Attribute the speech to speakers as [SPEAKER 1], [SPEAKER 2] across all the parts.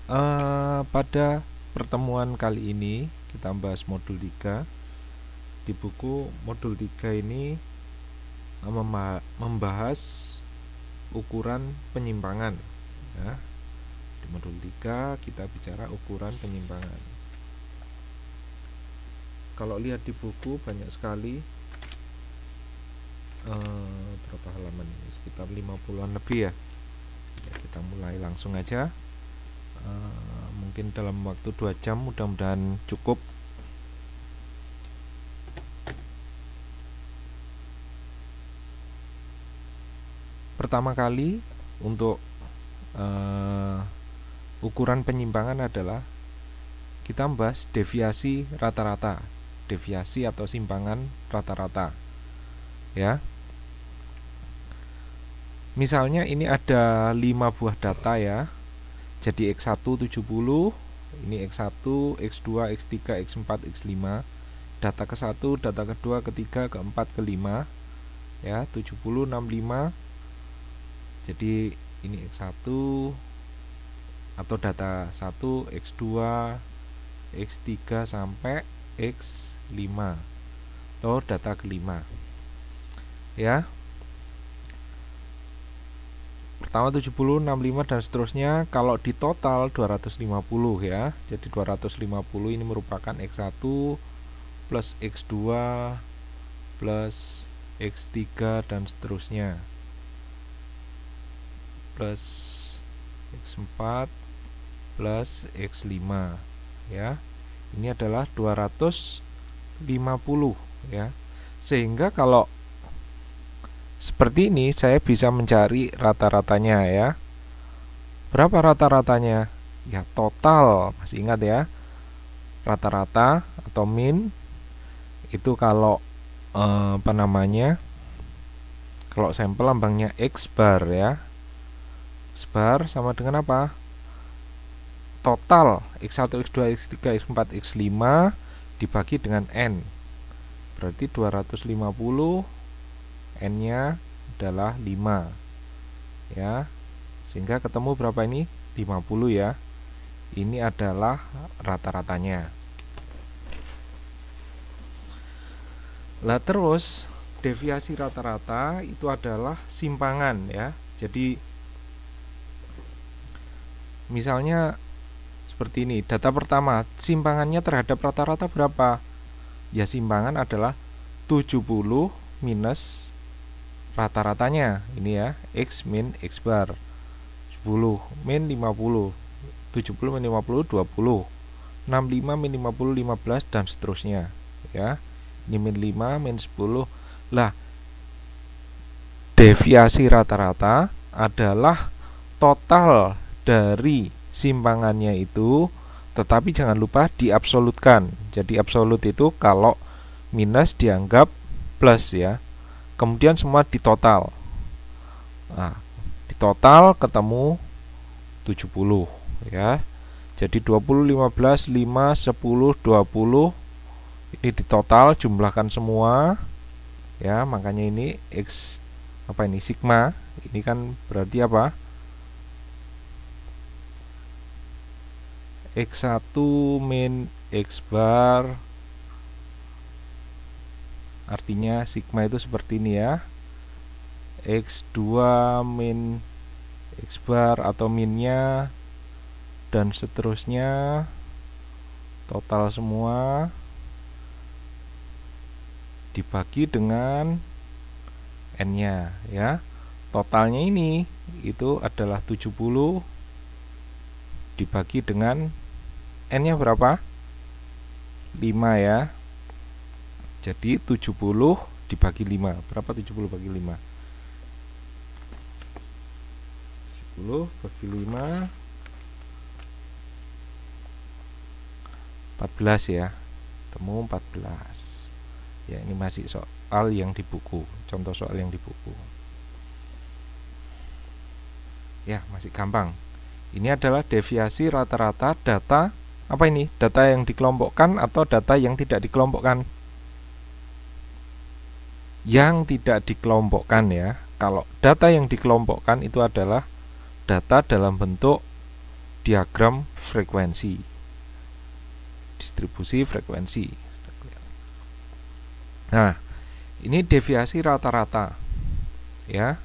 [SPEAKER 1] Pada pertemuan kali ini kita bahas modul 3. Di buku modul 3 ini membahas ukuran penyimpangan ya. Di modul 3 kita bicara ukuran penyimpangan. Kalau lihat di buku banyak sekali, berapa halaman ini? Sekitar 50-an lebih ya. Kita mulai langsung aja. Mungkin dalam waktu 2 jam mudah-mudahan cukup. Pertama kali untuk ukuran penyimpangan adalah kita membahas deviasi rata-rata, deviasi atau simpangan rata-rata ya. Misalnya ini ada 5 buah data ya. Jadi X1 70, ini X1, X2, X3, X4, X5. Data ke-1, data kedua, ketiga, keempat, kelima ya, 70, 65. Jadi ini X1 atau data 1, X2, X3 sampai X5 atau data kelima ya. Pertama 70, 65 dan seterusnya. Kalau di total 250 ya. Jadi 250 ini merupakan X1 plus X2 plus X3 dan seterusnya, plus X4 plus X5 ya. Ini adalah 250 ya. Sehingga kalau seperti ini saya bisa mencari rata-ratanya ya. Berapa rata-ratanya? Ya total, masih ingat ya. Rata-rata atau min itu kalau kalau sampel lambangnya X bar ya. X bar sama dengan apa? Total X1, X2, X3, X4, X5 dibagi dengan N. Berarti 250, N-nya adalah 5 ya. Sehingga ketemu berapa ini? 50 ya. Ini adalah rata-ratanya. Lah terus deviasi rata-rata itu adalah simpangan ya. Jadi misalnya seperti ini, data pertama, simpangannya terhadap rata-rata berapa? Ya simpangan adalah 70 minus rata-ratanya. Ini ya, X min X bar 10 min 50, 70 min 50 20, 65 min 50 15 dan seterusnya ya. Ini min 5 min 10. Lah deviasi rata-rata adalah total dari simpangannya itu, tetapi jangan lupa diabsolutkan. Jadi absolut itu kalau minus dianggap plus ya. Kemudian semua ditotal. Nah, ditotal ketemu 70 ya. Jadi 20, 15, 5, 10, 20. Ini ditotal, jumlahkan semua ya. Makanya ini X apa ini? Sigma. Ini kan berarti apa? X1 min X bar. Artinya sigma itu seperti ini ya. X2 min X bar atau minnya dan seterusnya, total semua dibagi dengan N-nya ya. Totalnya ini itu adalah 70 dibagi dengan N-nya berapa? 5 ya. Jadi 70 dibagi 5. Berapa 70 bagi 5? 70 bagi 5 14 ya. Temu 14. Ya, ini masih soal yang di buku. Contoh soal yang di buku. Ya, masih gampang. Ini adalah deviasi rata-rata data apa ini? Data yang dikelompokkan atau data yang tidak dikelompokkan? Yang tidak dikelompokkan ya. Kalau data yang dikelompokkan itu adalah data dalam bentuk diagram frekuensi. Distribusi frekuensi. Nah, ini deviasi rata-rata ya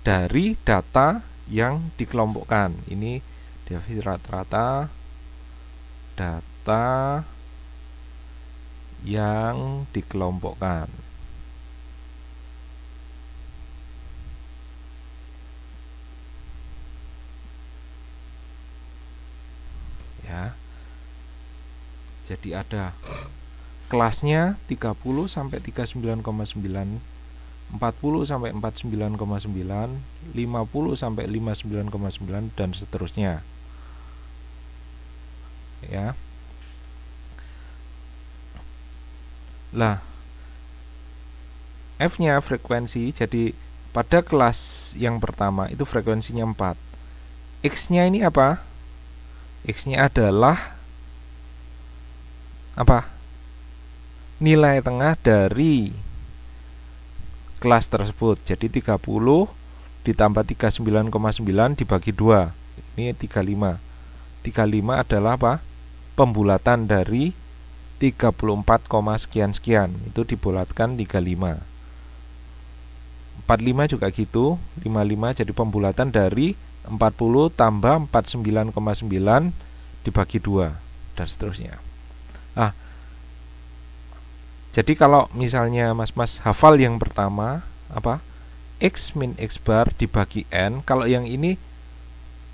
[SPEAKER 1] dari data yang dikelompokkan. Ini deviasi rata-rata data yang dikelompokkan. Ya. Jadi ada kelasnya 30 sampai 39,9, 40 sampai 49,9, 50 sampai 59,9 dan seterusnya. Ya. Lah, F-nya frekuensi, jadi pada kelas yang pertama itu frekuensinya 4. X-nya ini apa? X-nya adalah apa? Nilai tengah dari kelas tersebut. Jadi 30 ditambah 39,9 dibagi 2. Ini 35. 35 adalah apa? Pembulatan dari 34, sekian-sekian. Itu dibulatkan 35. 45 juga gitu. 55 jadi pembulatan dari 40 tambah 49,9 dibagi 2 dan seterusnya. Nah, jadi kalau misalnya mas-mas hafal yang pertama apa? X min X bar dibagi N. Kalau yang ini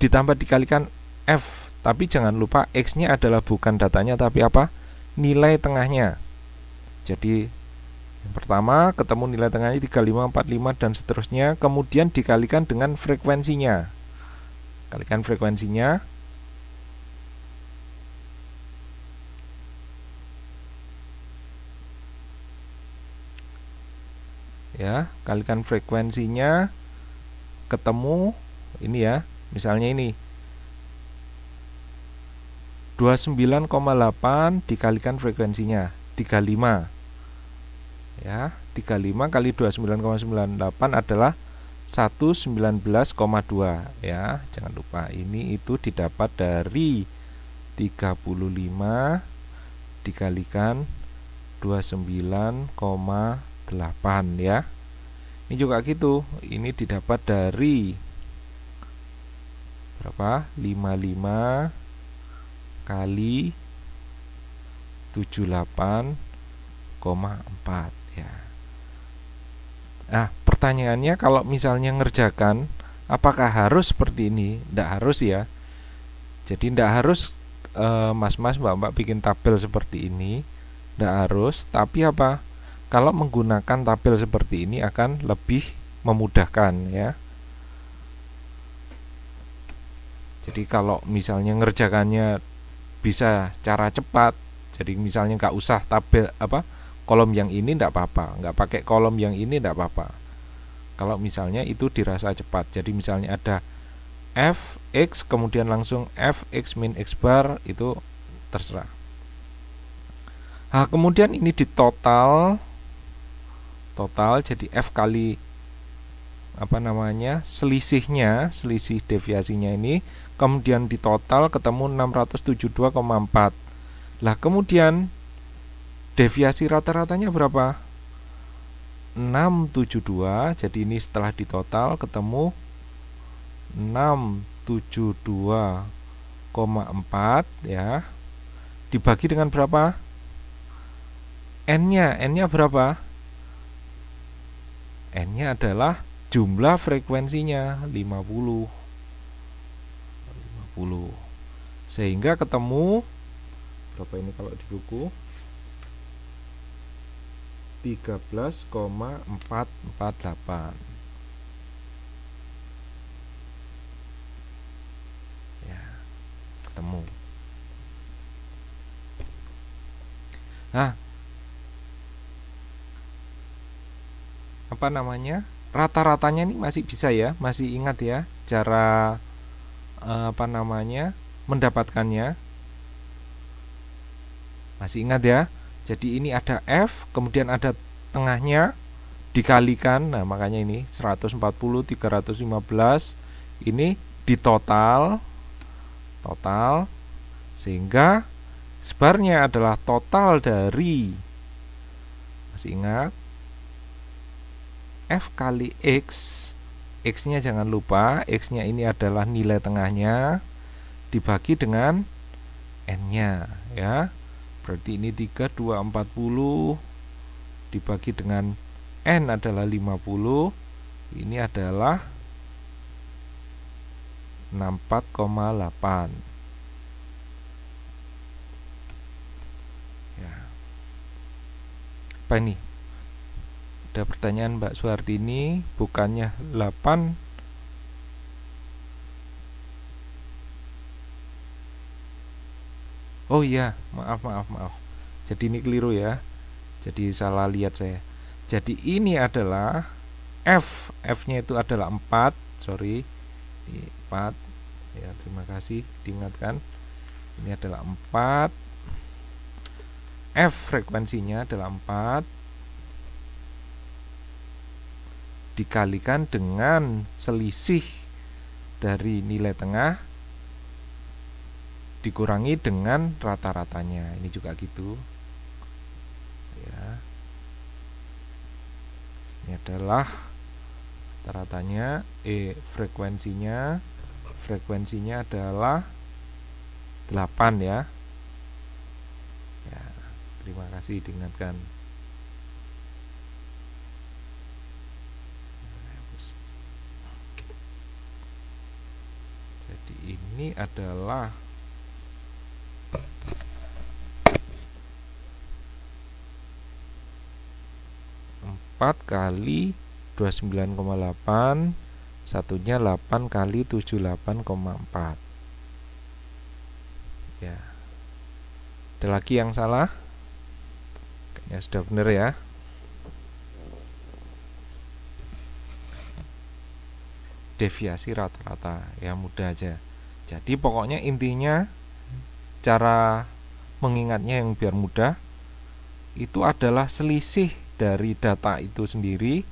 [SPEAKER 1] ditambah dikalikan F. Tapi jangan lupa X-nya adalah bukan datanya tapi apa? Nilai tengahnya. Jadi yang pertama ketemu nilai tengahnya 35, 45 dan seterusnya. Kemudian dikalikan dengan frekuensinya. Kalikan frekuensinya. Ya, kalikan frekuensinya, ketemu ini ya, misalnya ini 29,8 dikalikan frekuensinya 35. Ya, 35 kali 29,98 adalah 119,2 ya. Jangan lupa ini itu didapat dari 35 dikalikan 29,8 ya. Ini juga gitu. Ini didapat dari berapa? 55 kali 78,4 ya. Nah, pertanyaannya kalau misalnya ngerjakan apakah harus seperti ini? Tidak harus ya. Jadi tidak harus mas-mas mbak-mbak bikin tabel seperti ini. Tidak harus, tapi apa? Kalau menggunakan tabel seperti ini akan lebih memudahkan ya. Jadi kalau misalnya ngerjakannya bisa cara cepat, jadi misalnya nggak usah tabel apa kolom yang ini tidak apa-apa, nggak pakai kolom yang ini tidak apa-apa. Kalau misalnya itu dirasa cepat, jadi misalnya ada f x kemudian langsung f x min x bar, itu terserah. Nah, kemudian ini di total jadi f kali apa namanya selisihnya, selisih deviasinya ini, kemudian di total ketemu 672,4. Lah kemudian deviasi rata-ratanya berapa? 672. Jadi ini setelah di total ketemu 672,4 ya. Dibagi dengan berapa? N-nya berapa? N-nya adalah jumlah frekuensinya 50. Sehingga ketemu berapa ini kalau di buku? 13,448 ya, ketemu. Nah, apa namanya, rata-ratanya ini masih bisa ya, masih ingat ya cara apa namanya mendapatkannya, masih ingat ya. Jadi ini ada F, kemudian ada tengahnya dikalikan. Nah, makanya ini 140 315 ini di total total, sehingga sebarnya adalah total dari, masih ingat, F kali X. X-nya jangan lupa, X-nya ini adalah nilai tengahnya dibagi dengan N-nya ya. Berarti ini 3, 2, 40 dibagi dengan N adalah 50. Ini adalah 64,8 ya. Apa ini? Ada pertanyaan Mbak Suhartini, bukannya 8? Oh iya, maaf. Jadi ini keliru ya. Jadi salah lihat saya. Jadi ini adalah F-nya itu adalah 4, sorry. Ini 4. Ya, terima kasih diingatkan. Ini adalah 4. F frekuensinya adalah 4 dikalikan dengan selisih dari nilai tengah dikurangi dengan rata-ratanya. Ini juga gitu ya. Ini adalah rata-ratanya, frekuensinya adalah 8 ya. Ya, terima kasih diingatkan. Jadi ini adalah 4 kali 29,8, satunya 8 kali 78,4 ya. Ada lagi yang salah? Kayaknya sudah benar ya. Deviasi rata-rata ya, mudah aja. Jadi pokoknya intinya cara mengingatnya yang biar mudah itu adalah selisih dari data itu sendiri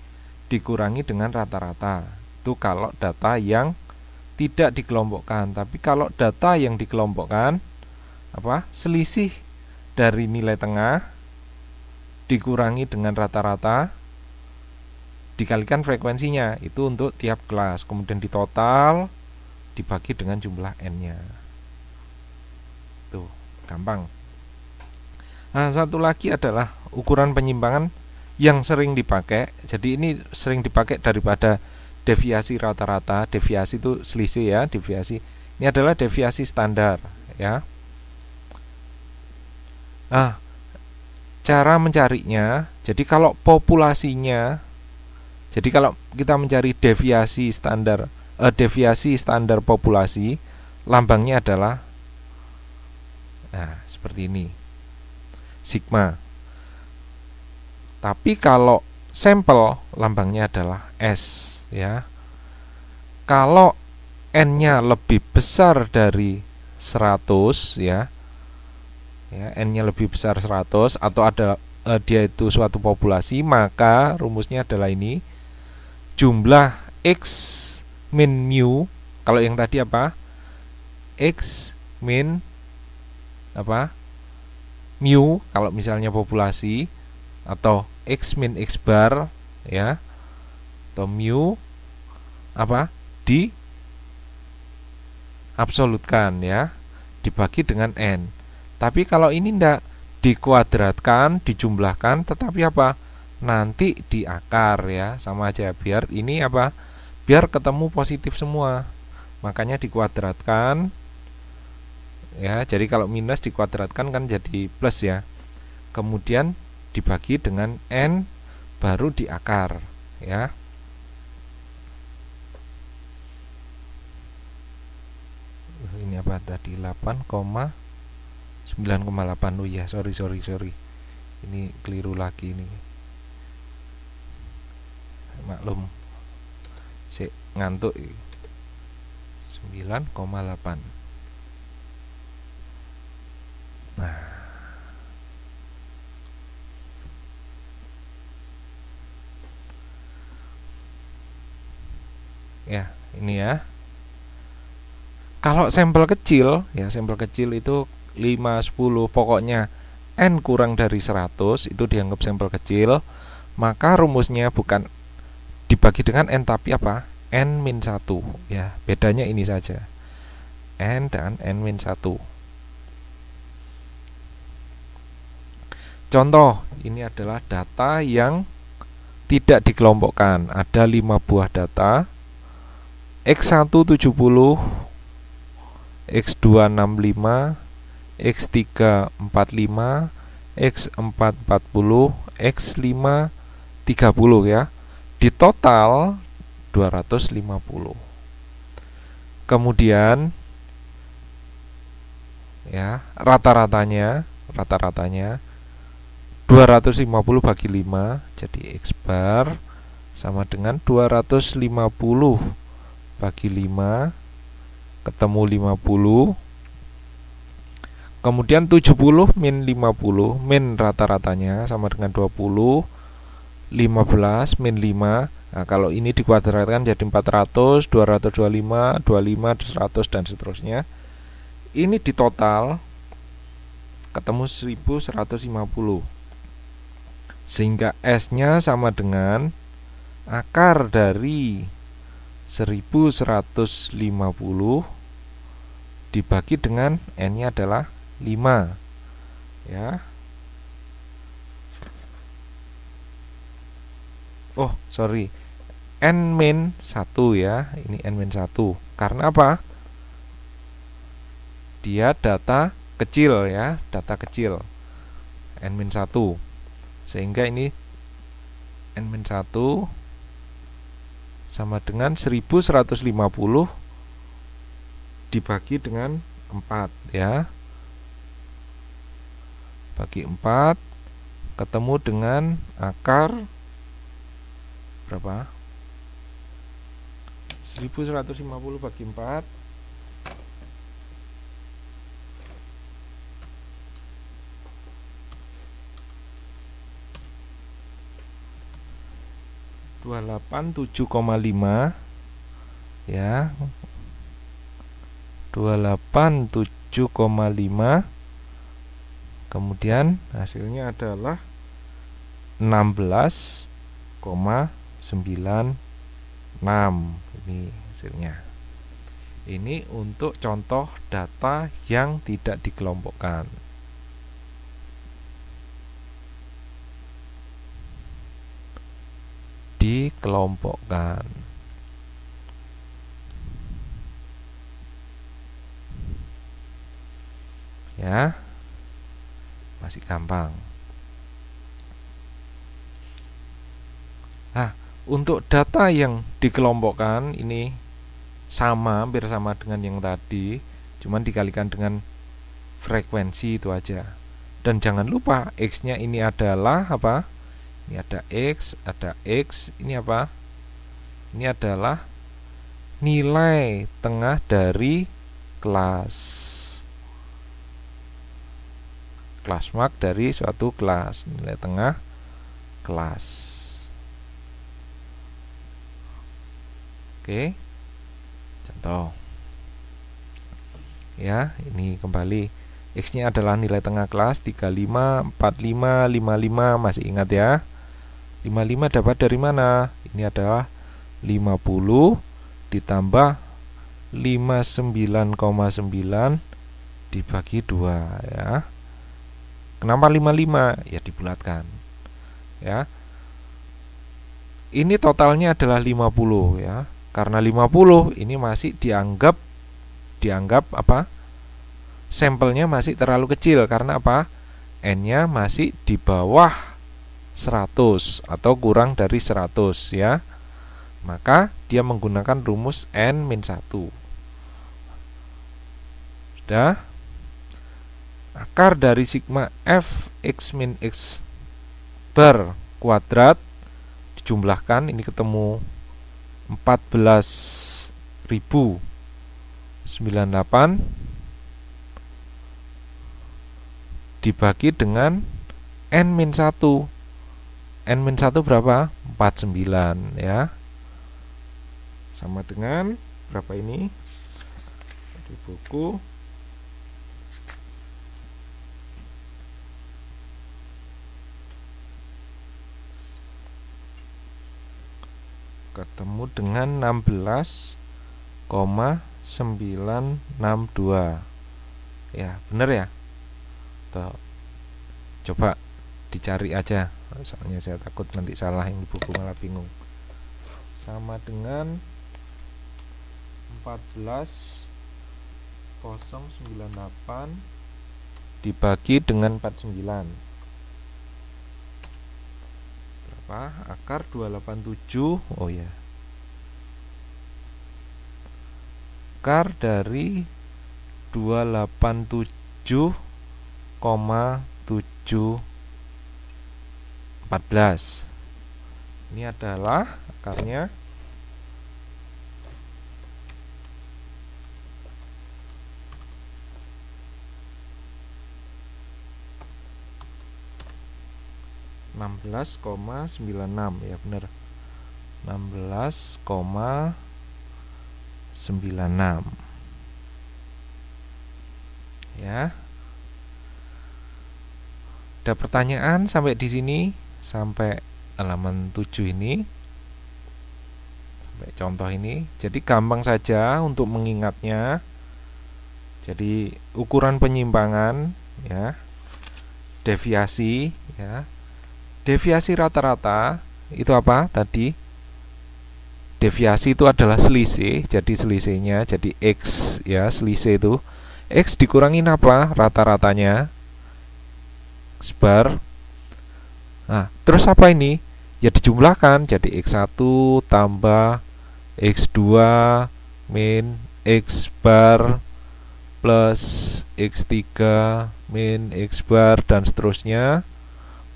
[SPEAKER 1] dikurangi dengan rata-rata. Itu kalau data yang tidak dikelompokkan. Tapi kalau data yang dikelompokkan, selisih dari nilai tengah dikurangi dengan rata-rata dikalikan frekuensinya, itu untuk tiap kelas, kemudian ditotal dibagi dengan jumlah N-nya. Tuh, gampang. Nah, satu lagi adalah ukuran penyimpangan yang sering dipakai. Jadi ini sering dipakai daripada deviasi rata-rata. Deviasi itu selisih ya, deviasi. Ini adalah deviasi standar ya. Nah, cara mencarinya, jadi kalau populasinya, jadi kalau kita mencari deviasi standar populasi, lambangnya adalah seperti ini, sigma. Tapi kalau sampel, lambangnya adalah S ya. Kalau N-nya lebih besar dari 100 ya, N-nya lebih besar 100 atau dia itu suatu populasi, maka rumusnya adalah ini, jumlah X min mu. Kalau yang tadi X min mu kalau misalnya populasi, atau X min X bar ya, atau mu di absolutkan ya, dibagi dengan N. Tapi kalau ini tidak dikuadratkan, dijumlahkan, tetapi nanti di akar ya, sama aja, biar ini biar ketemu positif semua, makanya dikuadratkan ya. Jadi kalau minus dikuadratkan kan jadi plus ya, kemudian dibagi dengan N, baru di akar ya. Ini tadi 8,9,8. Oh ya, sorry, ini keliru lagi ini, maklum, ngantuk. 9,8. Nah, ya ini ya. Kalau sampel kecil, ya sampel kecil itu 5, 10, pokoknya n kurang dari 100 itu dianggap sampel kecil, maka rumusnya bukan dibagi dengan n tapi apa? N-1, ya. Bedanya ini saja. N dan N-1. Contoh, ini adalah data yang tidak dikelompokkan. Ada 5 buah data. X1 70, X2 65, X3 45, X4 40, X5 30 ya. Di total 250. Kemudian ya, rata-ratanya 250 bagi 5, jadi X bar sama dengan 250 bagi 5, ketemu 50. Kemudian 70 min 50, min rata-ratanya sama dengan 20, 15 min 5. Nah, kalau ini dikuadratkan jadi 400, 225, 25, 100 dan seterusnya. Ini di total ketemu 1150. Sehingga S-nya sama dengan akar dari 1150 dibagi dengan N-nya adalah 5 ya. Oh, sorry. N-1 ya. Ini N-1. Karena apa? Dia data kecil ya, data kecil. N-1. Sehingga ini N-1 sama dengan 1150 dibagi dengan 4 ya. Bagi 4 ketemu dengan akar berapa? 1150 bagi 4 287,5 ya. 287,5. Kemudian hasilnya adalah 16,96. Ini hasilnya. Ini untuk contoh data yang tidak dikelompokkan. Dikelompokkan ya, masih gampang. Nah, untuk data yang dikelompokkan ini sama, hampir sama dengan yang tadi, cuman dikalikan dengan frekuensi itu aja. Dan jangan lupa X-nya ini adalah apa? Ini ada X, ini apa? Ini adalah nilai tengah dari kelas mark dari suatu kelas, nilai tengah kelas. Oke. Contoh. Ya, ini kembali X-nya adalah nilai tengah kelas 35, 45, 55, masih ingat ya? 55 dapat dari mana? Ini adalah 50 ditambah 59,9 dibagi 2 ya. Kenapa 55? Ya dibulatkan. Ya. Ini totalnya adalah 50 ya. Karena 50 ini masih dianggap apa? Sampelnya masih terlalu kecil karena apa? N-nya masih di bawah 100 atau kurang dari 100 ya. Maka dia menggunakan rumus N-1. Sudah. Akar dari sigma F X min X bar kuadrat dijumlahkan, ini ketemu 14.098 dibagi dengan N-1. N-1 berapa? 49 ya. Sama dengan berapa ini? di buku. Ketemu dengan 16,962. Ya, bener ya? Tuh. Coba dicari aja. Soalnya saya takut nanti salah, yang di buku malah bingung. Sama dengan 14,098 dibagi dengan 49. Berapa? Akar 287. Oh ya. Akar dari 287,714. Ini adalah akarnya 16,96, ya benar, 16,96. Ya. Ada pertanyaan sampai di sini, sampai halaman 7 ini, sampai contoh ini. Jadi gampang saja untuk mengingatnya. Jadi ukuran penyimpangan, ya, deviasi, ya. Deviasi rata-rata itu apa tadi? Deviasi itu adalah selisih, jadi selisihnya jadi X, ya, selisih itu X dikurangin apa? Rata-ratanya, sebar. Nah, terus apa ini? Ya dijumlahkan, jadi X1 tambah X2 min X bar plus X3 min X bar dan seterusnya,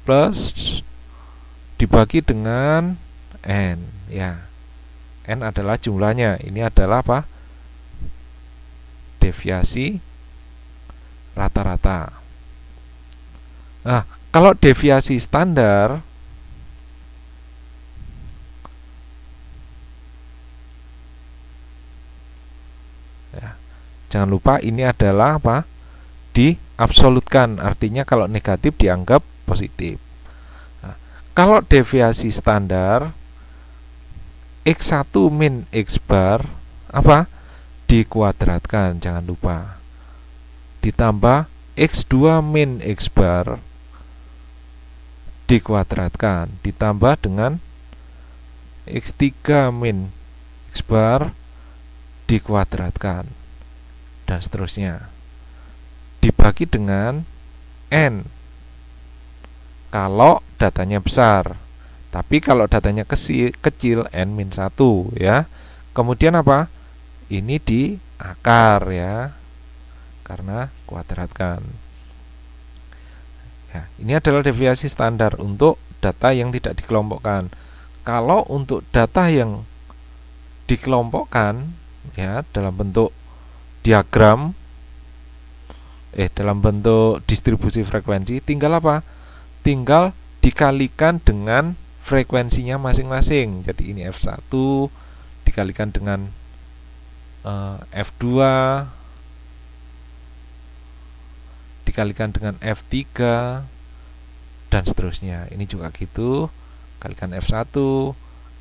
[SPEAKER 1] plus dibagi dengan N, ya. N adalah jumlahnya. Ini adalah apa? Deviasi rata-rata. Nah, kalau deviasi standar, ya, jangan lupa ini adalah apa? Diabsolutkan, artinya kalau negatif dianggap positif. Nah, kalau deviasi standar, X1 min X bar apa? Dikuadratkan, jangan lupa. Ditambah X2 min X bar dikuadratkan, ditambah dengan X3 min X bar dikuadratkan, dan seterusnya. Dibagi dengan N kalau datanya besar. Tapi kalau datanya kecil, N-1, ya. Kemudian apa? Ini di akar, ya, karena kuadratkan. Ya, ini adalah deviasi standar untuk data yang tidak dikelompokkan. Kalau untuk data yang dikelompokkan, ya, dalam bentuk diagram, dalam bentuk distribusi frekuensi, tinggal apa? Tinggal dikalikan dengan frekuensinya masing-masing. Jadi ini F1 dikalikan dengan F2 dikalikan dengan F3 dan seterusnya. Ini juga gitu, kalikan F1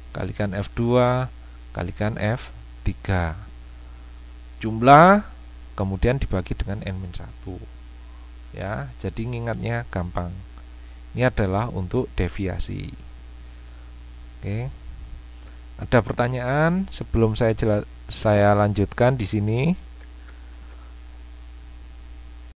[SPEAKER 1] kalikan F2 kalikan F3, jumlah kemudian dibagi dengan N-1, ya. Jadi ngingatnya gampang. Ini adalah untuk deviasi. Oke. Ada pertanyaan sebelum saya lanjutkan di sini?